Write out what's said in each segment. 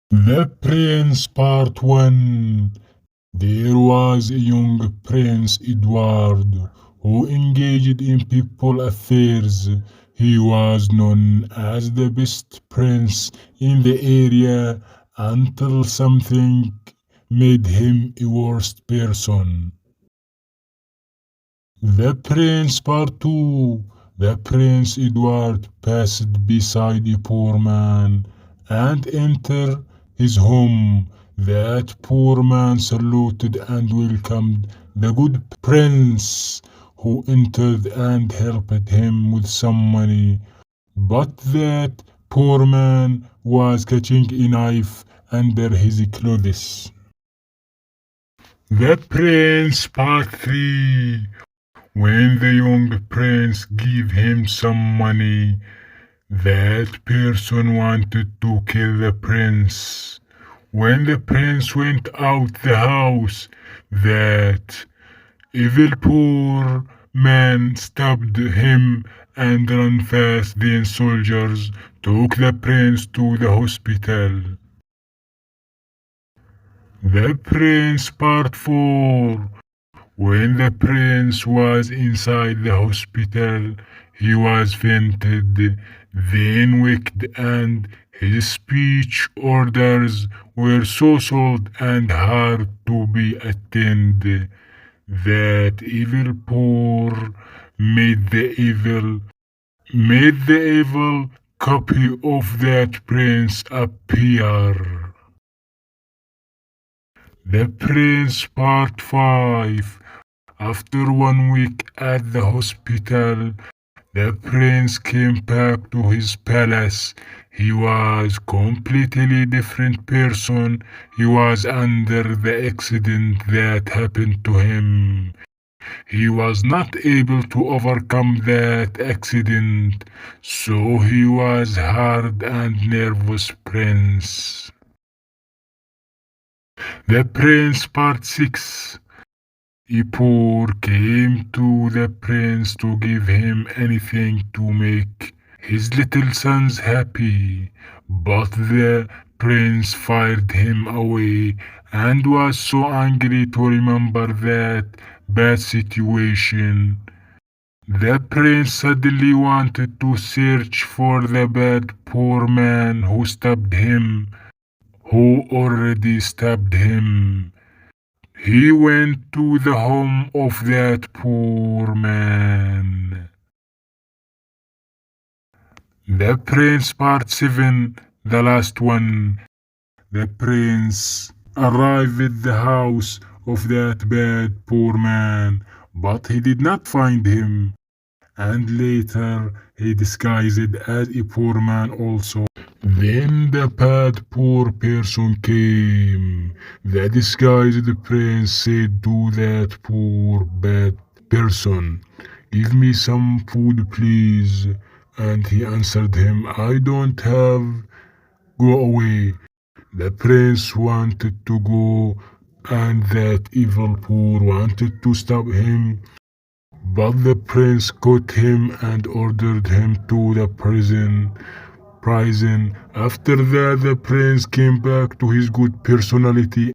The Prince Part 1. There was a young Prince Edward who engaged in people affairs. He was known as the best prince in the area until something made him a worse person. The Prince Part 2. The Prince Edward passed beside a poor man and entered his home. That poor man saluted and welcomed the good prince, who entered and helped him with some money. But that poor man was catching a knife under his clothes. The Prince Part 3. When the young prince gave him some money, that person wanted to kill the prince. When the prince went out the house, that evil poor man stabbed him and ran fast. Then soldiers took the prince to the hospital. The Prince Part 4. When the prince was inside the hospital, he was fainted, then waked, and his speech orders were so sold and hard to be attended that evil poor made the evil copy of that prince appear. The Prince Part 5. After 1 week at the hospital, the prince came back to his palace. He was completely different person. He was under the accident that happened to him. He was not able to overcome that accident, so he was hard and nervous prince. The Prince Part 6. A poor came to the prince to give him anything to make his little sons happy, but the prince fired him away and was so angry to remember that bad situation. The prince suddenly wanted to search for the bad poor man who already stabbed him. He went to the home of that poor man. The Prince Part 7, the last one. The prince arrived at the house of that bad poor man, but he did not find him. And later he disguised as a poor man also. Then the bad poor person came. The disguised prince said to that poor bad person, "Give me some food, please." And he answered him, "I don't have. Go away." The prince wanted to go, and that evil poor wanted to stop him. But the prince caught him and ordered him to the prison. After that, the prince came back to his good personality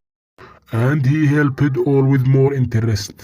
and he helped all with more interest.